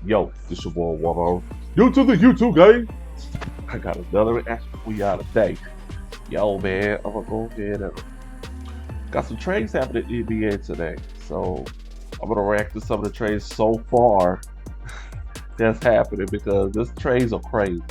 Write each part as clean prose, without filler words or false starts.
Yo, this your boy Waldo. You to the YouTube game. I got another reaction for y'all today. Yo, man, I'm gonna go ahead and got some trades happening in the NBA today. So I'm gonna react to some of the trades so far that's happening because these trades are crazy.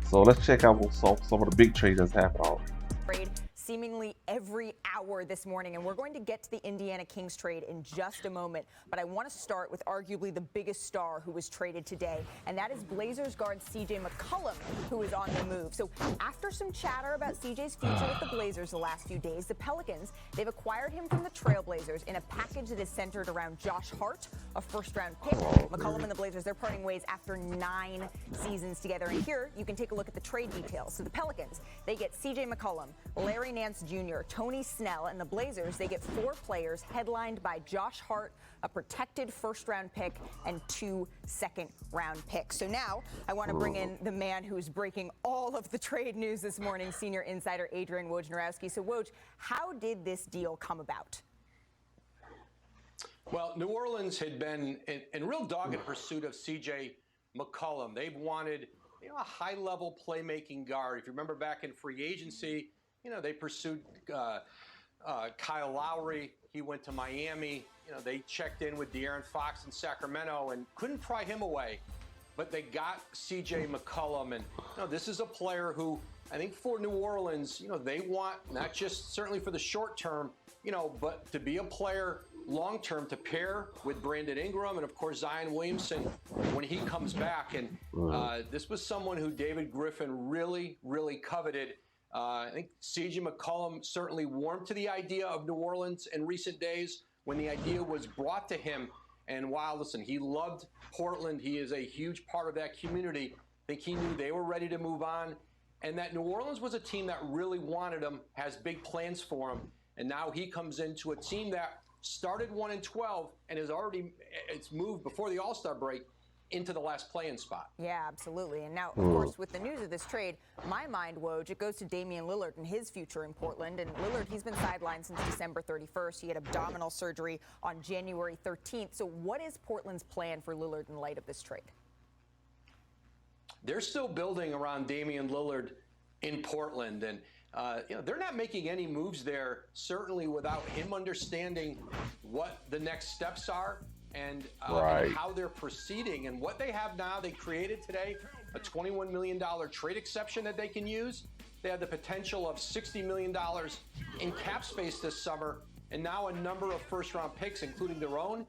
So let's check out some of the big trades that's happening. Trade seemingly every hour this morning, and we're going to get to the Indiana Kings trade in just a moment. But I want to start with arguably the biggest star who was traded today, and that is Blazers guard CJ McCollum, who is on the move. So after some chatter about CJ's future with the Blazers the last few days, the Pelicans, they've acquired him from the Trailblazers in a package that is centered around Josh Hart, a first-round pick. McCollum and the Blazers, they're parting ways after 9 seasons together. And here you can take a look at the trade details. So the Pelicans, they get CJ McCollum, Larry Nance Jr., Tony Snell, and the Blazers, they get 4 players headlined by Josh Hart, a protected first-round pick, and 2 second-round picks. So now I want to bring in the man who's breaking all of the trade news this morning, senior insider Adrian Wojnarowski. So Woj, how did this deal come about? Well, New Orleans had been in real dogged pursuit of CJ McCollum. They've wanted a high-level playmaking guard. If you remember back in free agency, they pursued Kyle Lowry. He went to Miami. They checked in with De'Aaron Fox in Sacramento and couldn't pry him away. But they got CJ McCollum. And this is a player who I think for New Orleans, they want not just certainly for the short term, but to be a player long term to pair with Brandon Ingram and of course Zion Williamson when he comes back. And this was someone who David Griffin really coveted. I think CJ McCollum certainly warmed to the idea of New Orleans in recent days when the idea was brought to him. And while, listen, he loved Portland, he is a huge part of that community. I think he knew they were ready to move on and that New Orleans was a team that really wanted him, has big plans for him. And now he comes into a team that started 1-12 and it's moved before the All-Star break into the last play-in spot. Yeah, absolutely. And now, of course, with the news of this trade, my mind, Woj, it goes to Damian Lillard and his future in Portland. And Lillard, he's been sidelined since December 31st. He had abdominal surgery on January 13th. So what is Portland's plan for Lillard in light of this trade? They're still building around Damian Lillard in Portland. And they're not making any moves there, certainly without him understanding what the next steps are and how they're proceeding. And what they have now, they created today a $21 million trade exception that they can use. They have the potential of $60 million in cap space this summer, and now a number of first-round picks, including their own.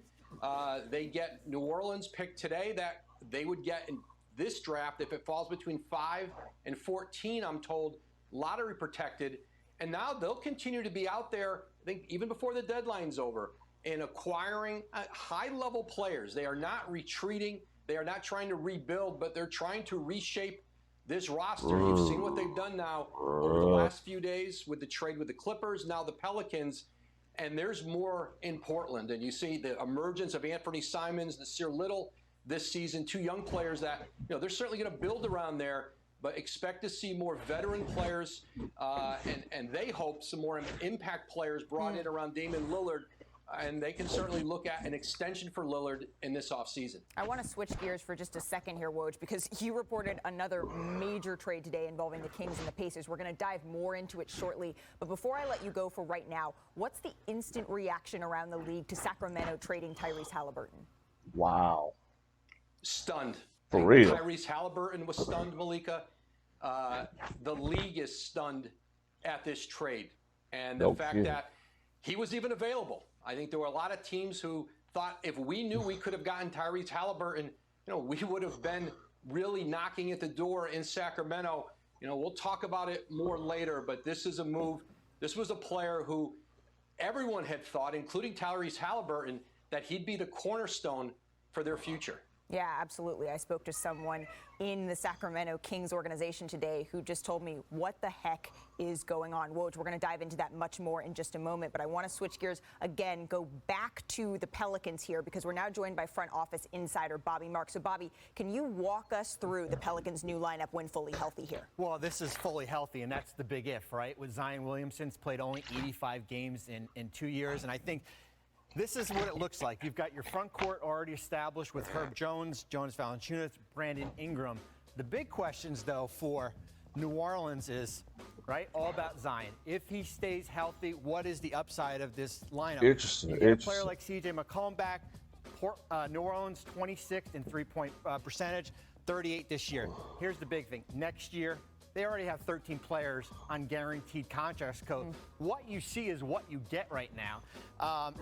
They get New Orleans pick today that they would get in this draft if it falls between 5 and 14, I'm told, lottery protected. And now they'll continue to be out there, I think, even before the deadline's over, in acquiring high-level players. They are not retreating. They are not trying to rebuild, but they're trying to reshape this roster. You've seen what they've done now over the last few days with the trade with the Clippers, now the Pelicans, and there's more in Portland. And you see the emergence of Anthony Simons, Nasir Little this season, 2 young players that they're certainly going to build around there, but expect to see more veteran players, and they hope some more impact players brought in around Damian Lillard. And they can certainly look at an extension for Lillard in this offseason. I want to switch gears for just a second here, Woj, because you reported another major trade today involving the Kings and the Pacers. We're going to dive more into it shortly. But before I let you go for right now, what's the instant reaction around the league to Sacramento trading Tyrese Halliburton? Wow. Stunned. For real. Tyrese Halliburton was stunned, Malika. The league is stunned at this trade. And the fact that he was even available. I think there were a lot of teams who thought if we knew we could have gotten Tyrese Halliburton, we would have been really knocking at the door in Sacramento. We'll talk about it more later, but this is a move. This was a player who everyone had thought, including Tyrese Halliburton, that he'd be the cornerstone for their future. Yeah, absolutely. I spoke to someone in the Sacramento Kings organization today who just told me what the heck is going on. Woj, we're going to dive into that much more in just a moment, but I want to switch gears again, go back to the Pelicans here because we're now joined by front office insider Bobby Marks. So Bobby, can you walk us through the Pelicans' new lineup when fully healthy here? Well, this is fully healthy, and that's the big if, right? With Zion Williamson's played only 85 games in 2 years, and I think This is what it looks like. You've got your front court already established with Herb Jones, Jonas Valanciunas, Brandon Ingram. The big questions, though, for New Orleans is, right, all about Zion. If he stays healthy, what is the upside of this lineup? Interesting. You get a player like C.J. McCollum back. New Orleans 26th in three-point percentage, 38 this year. Here's the big thing. Next year, they already have 13 players on guaranteed contracts. What you see is what you get right now.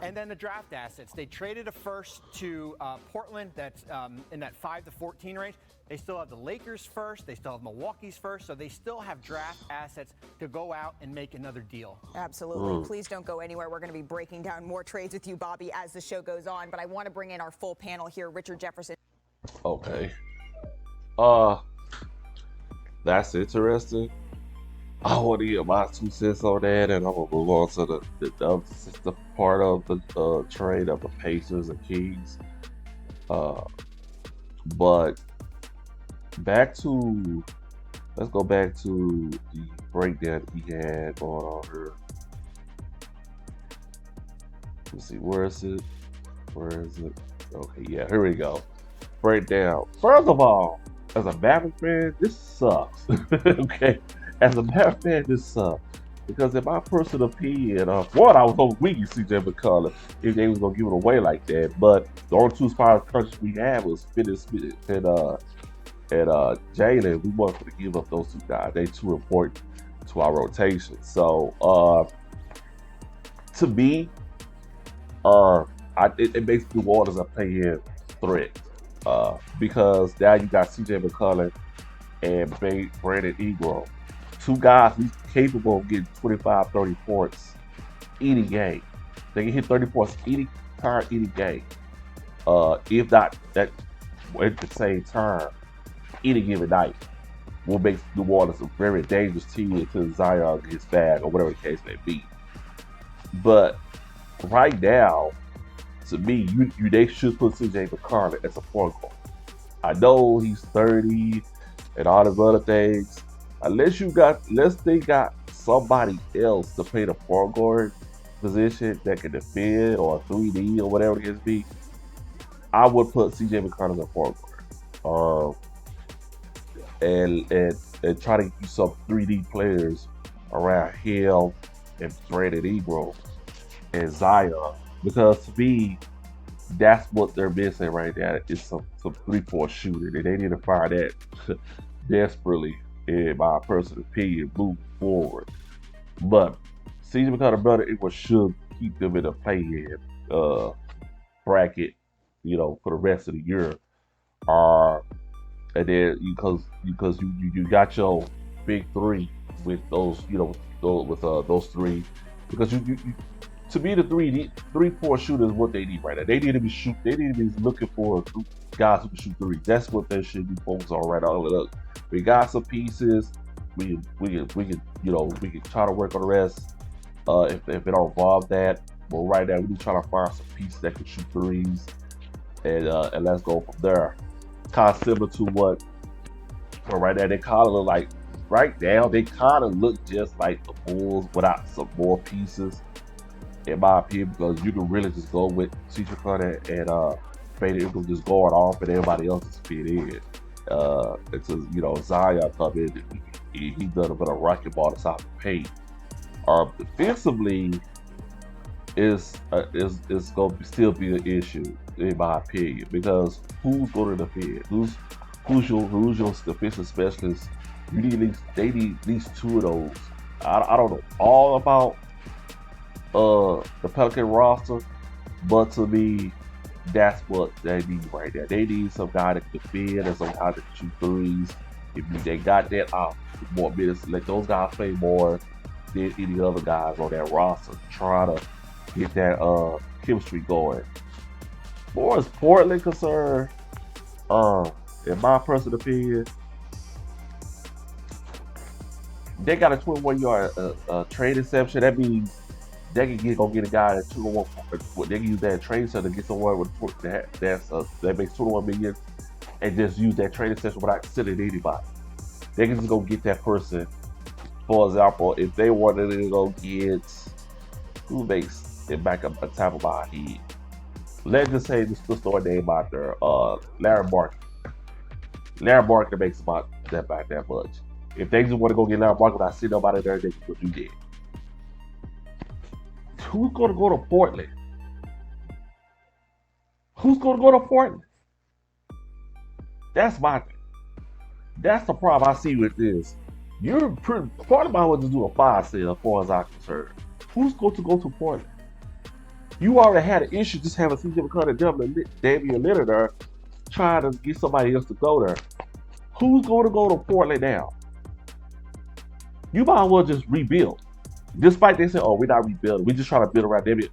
And then the draft assets. They traded a first to Portland that's in that 5 to 14 range. They still have the Lakers first. They still have Milwaukee's first. So they still have draft assets to go out and make another deal. Absolutely. Please don't go anywhere. We're going to be breaking down more trades with you, Bobby, as the show goes on. But I want to bring in our full panel here. Richard Jefferson. Okay. That's interesting. I want to get my 2 cents on that, and I'm going to move on to the part of the trade of the Pacers and Kings. But let's go back to the breakdown he had going on here. Let's see, where is it? Okay, yeah, here we go. Breakdown. First of all, as a Maverick fan, this sucks. Okay, as a Maverick fan, this sucks. Because in my personal opinion, one, I was hoping we could see CJ McCollum if they was gonna give it away like that. But the only 2 spots countries we had was Fitness and Jalen. We wanted to give up those 2 guys. They too important to our rotation. So to me, it makes New Orleans a play-in threat. Because now you got CJ McCollum and Brandon Ingram. 2 guys who's capable of getting 25, 30 points any game. They can hit 30 points any game. If not that at the same time, any given night, will make New Orleans a very dangerous team until Zion gets back or whatever the case may be. But right now, to me, they should put CJ McCollum as a point guard. I know he's 30 and all those other things. Unless they got somebody else to play the point guard position that can defend or 3D or whatever it is be, I would put CJ McCollum as a point guard. And try to get some 3D players around him and Brandon Ingram and Zion. Because to me, that's what they're missing right now. Is some 3-point shooting, and they need to find that desperately, in my personal opinion, moving forward. But CJ McCollum, brother, it should keep them in a play-in bracket, for the rest of the year. And then because you got your big 3 with those, those 3, because you to me, the 3-4 shooter is what they need right now. They need to be looking for guys who can shoot 3. That's what they should be focused on right now. Look, we got some pieces. We can try to work on the rest. If it don't involve that, but right now we trying to find some pieces that can shoot 3s, and let's go from there. Kind of similar to what, but right now they kind of look like. Right now they kind of look just like the Bulls without some more pieces. In my opinion, because you can really just go with CJ McCollum and Brandon Ingram just going off, and everybody else is fit in. Until Zion come in, he done a bit of rocket ball inside the paint. Defensively, is going to still be an issue in my opinion, because who's going to defend? Who's your defensive specialist? They need at least 2 of those. I don't know all about the Pelican roster, but to me, that's what they need right there. They need some guy that can defend and some guy that can shoot 3s. If they got that more minutes, let those guys play more than any other guys on that roster. Try to get that chemistry going. As far as Portland concerned, in my personal opinion, they got a 21-yard trade exception. That means they can go get a guy at 21. They can use that trade center to get someone with that makes 21 million, and just use that trade exception without considering anybody. They can just go get that person. For example, if they wanted to go get who makes it back up the top of my head. Let's just say this the story name out there, Larry Mark. Larry Mark makes about that much. If they just want to go get Larry Mark without seeing nobody there, they can do that. Who's gonna go to Portland? Who's gonna go to Portland? That's my thing. That's the problem I see with this. You're pretty, Portland might well just do a fire sale as far as I'm concerned. Who's going to go to Portland? You already had an issue just having CJ McCollum and Damian Lillard there, trying to get somebody else to go there. Who's going to go to Portland now? You might as well just rebuild. Despite they say, oh, we're not rebuilding, we're just trying to build around Damian.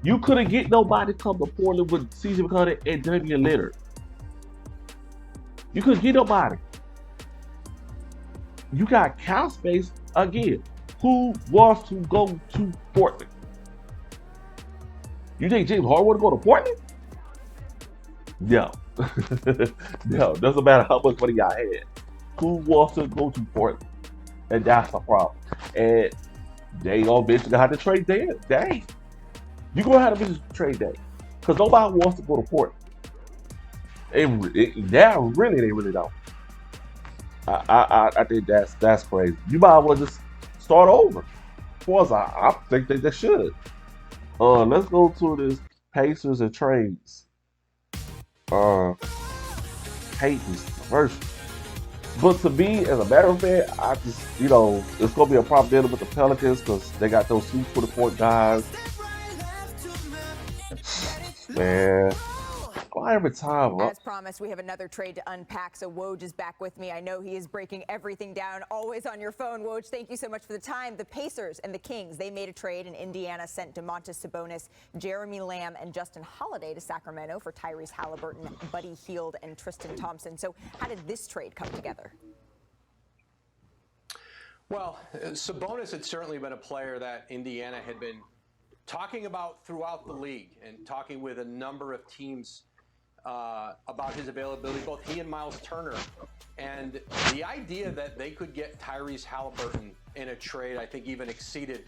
You couldn't get nobody to come to Portland with CJ McCollum and Damian Lillard. You couldn't get nobody. You got cap space again. Who wants to go to Portland? You think James Harden want to go to Portland? No. No, doesn't matter how much money y'all had. Who wants to go to Portland? And that's the problem. And they all bitch gonna have to trade day. You gonna have to trade day. Because nobody wants to go to Portland. They really don't. I think that's crazy. You might as well just start over. Of course, I think they should. Let's go to this Pacers and trades. Pacers first. But to me, as a matter of fact, I just, it's going to be a problem dealing with the Pelicans because they got those 2-point guys. Man. Why every time? As promised, we have another trade to unpack, so Woj is back with me. I know he is breaking everything down, always on your phone. Woj, thank you so much for the time. The Pacers and the Kings, they made a trade, and Indiana sent Domantas Sabonis, Jeremy Lamb, and Justin Holiday to Sacramento for Tyrese Halliburton, Buddy Hield, and Tristan Thompson. So how did this trade come together? Well, Sabonis had certainly been a player that Indiana had been talking about throughout the league and talking with a number of teams about his availability, both he and Miles Turner. And the idea that they could get Tyrese Halliburton in a trade, I think, even exceeded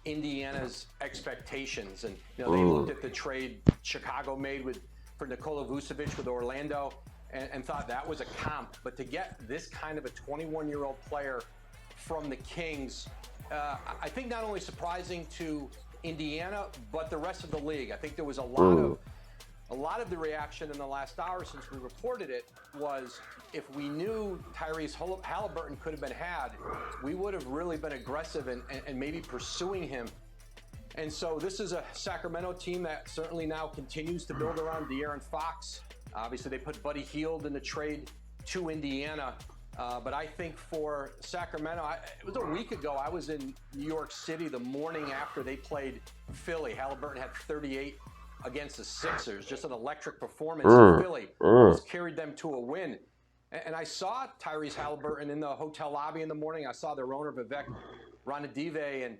Indiana's expectations. And they looked at the trade Chicago made for Nikola Vucevic with Orlando and thought that was a comp. But to get this kind of a 21-year-old player from the Kings, I think not only surprising to Indiana, but the rest of the league. I think there was a lot of the reaction in the last hour since we reported it was if we knew Tyrese Halliburton could have been had, we would have really been aggressive and maybe pursuing him. And so this is a Sacramento team that certainly now continues to build around De'Aaron Fox. Obviously, they put Buddy Hield in the trade to Indiana. But I think for Sacramento, it was a week ago, I was in New York City the morning after they played Philly. Halliburton had 38 against the Sixers, just an electric performance in Philly. Almost carried them to a win. And I saw Tyrese Halliburton in the hotel lobby in the morning. I saw their owner, Vivek Ranadive, and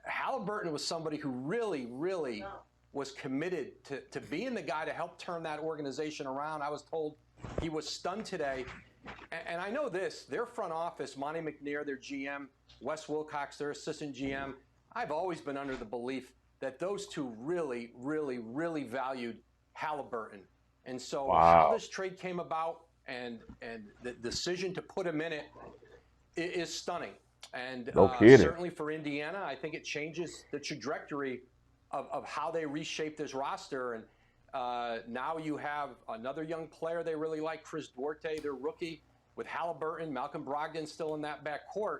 Halliburton was somebody who really, really was committed to being the guy to help turn that organization around. I was told he was stunned today. And I know this, their front office, Monty McNair, their GM, Wes Wilcox, their assistant GM, I've always been under the belief that those two really, really, really valued Halliburton. And so how this trade came about and the decision to put him in it is stunning. And certainly for Indiana, I think it changes the trajectory of how they reshape this roster. And now you have another young player they really like, Chris Duarte, their rookie, with Halliburton, Malcolm Brogdon still in that backcourt.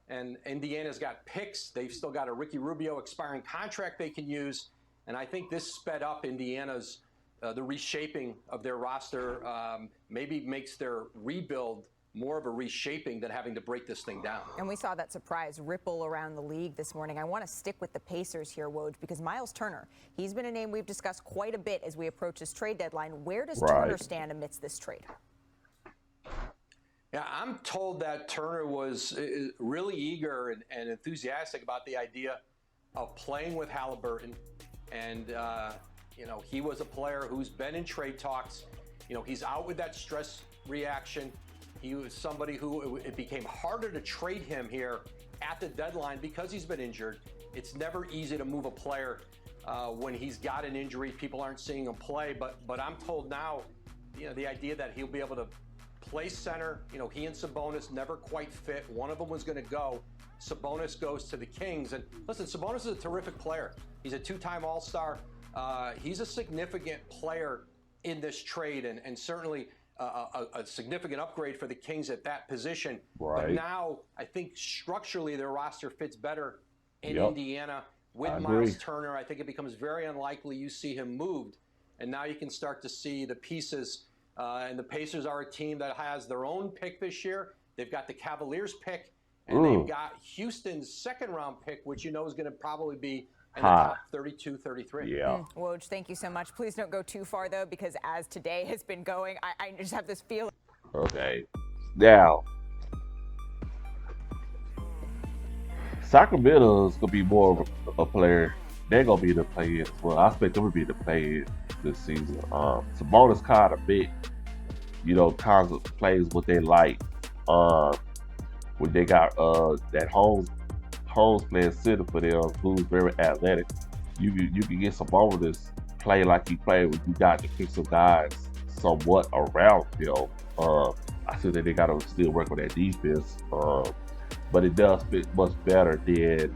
And Indiana's got picks. They've still got a Ricky Rubio expiring contract they can use. And I think this sped up Indiana's, the reshaping of their roster, maybe makes their rebuild more of a reshaping than having to break this thing down. And we saw that surprise ripple around the league this morning. I want to stick with the Pacers here, Woj, because Miles Turner, he's been a name we've discussed quite a bit as we approach this trade deadline. Where does Turner stand amidst this trade? Yeah, I'm told that Turner was really eager and enthusiastic about the idea of playing with Halliburton. And, he was a player who's been in trade talks. He's out with that stress reaction. He was somebody who it became harder to trade him here at the deadline because he's been injured. it's never easy to move a player when he's got an injury. People aren't seeing him play, but I'm told now, the idea that he'll be able to play center. He and Sabonis never quite fit. One of them was going to go. Sabonis goes to the Kings. And listen, Sabonis is a terrific player. He's a two-time All-Star. He's a significant player in this trade, and certainly a significant upgrade for the Kings at that position. Right. But now I think structurally their roster fits better in Yep. Indiana. With I Miles agree. Turner, I think it becomes very unlikely you see him moved. And now you can start to see the pieces. And the Pacers are a team that has their own pick this year. They've got the Cavaliers pick, and they've got Houston's second-round pick, which is going to probably be in the top 32, 33. Yeah. Woj, thank you so much. Please don't go too far, though, because as today has been going, I just have this feeling. Okay. Now, Sacramento is going to be more of a player. They're going to be the play as well. I expect them to be the play this season. Sabonis kind of big, kinds of plays what they like. When they got that Holmes playing center for them, who's very athletic. You can get Sabonis play like he played when you got defensive guys somewhat around him. I see that they got to still work on that defense. But it does fit much better than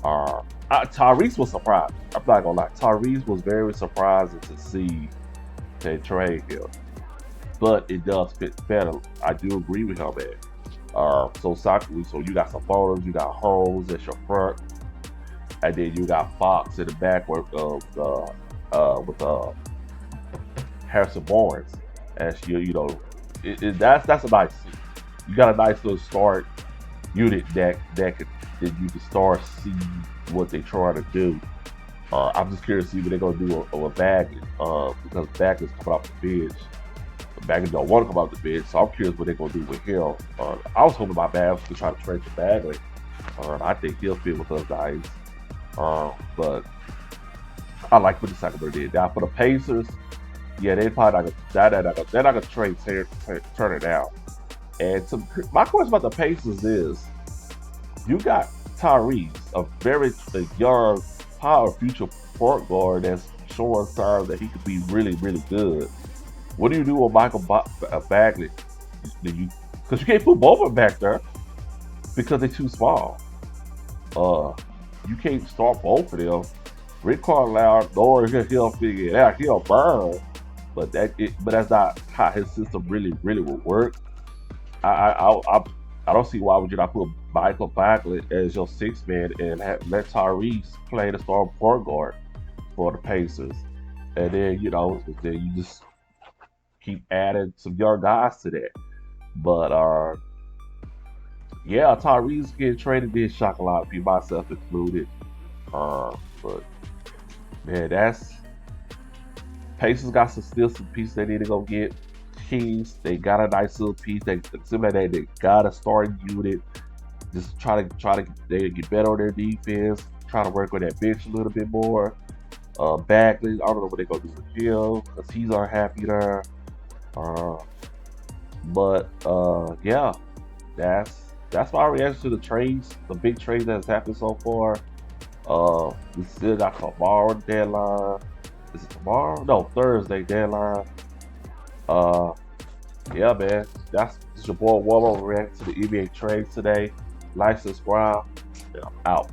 Tyrese was surprised. I'm not gonna lie. Tyrese was very surprising to see they trade him. But it does fit better. I do agree with him, man. So you got Sabonis, you got Holmes at your front, and then you got Fox in the back with Harrison Barnes as that's a nice team. You got a nice little start unit that you can start see what they trying to do. I'm just curious to see what they're gonna do with Bagley, because Bagley's coming off the bench. Bagley don't want to come off the bench, so I'm curious what they're gonna do with him. I was hoping my Mavs could try to trade for Bagley. I think he'll fit with us guys. But I like what the Sacramento did. Now for the Pacers, yeah, they're probably not gonna trade Turner down. And my question about the Pacers is, you got Tyrese, a young, power future point guard that's showing signs that he could be really, really good. What do you do with Michael Bagley? Because you can't put both of them back there because they're too small. You can't start both of them. Rick Carlisle, he'll figure it out. He'll burn, but that's not how his system really will work. I don't see why would you not put Michael Bagley as your sixth man and let Tyrese play the starting point guard for the Pacers, and then you just keep adding some young guys to that. But Tyrese getting traded did shock a lot of people, myself included. But man, that's Pacers got some pieces they need to go get. Kings, they got a nice little piece. They got a starting unit. Just try to get better on their defense. Try to work on that bench a little bit more. Bagley, I don't know what they're gonna do with him because he's unhappy there. That's my reaction to the trades, the big trades that has happened so far. We still got tomorrow deadline. Is it tomorrow? No, Thursday deadline. Yeah, man. That's your boy Wallow reacting to the NBA trades today. Like, subscribe, and I'm out.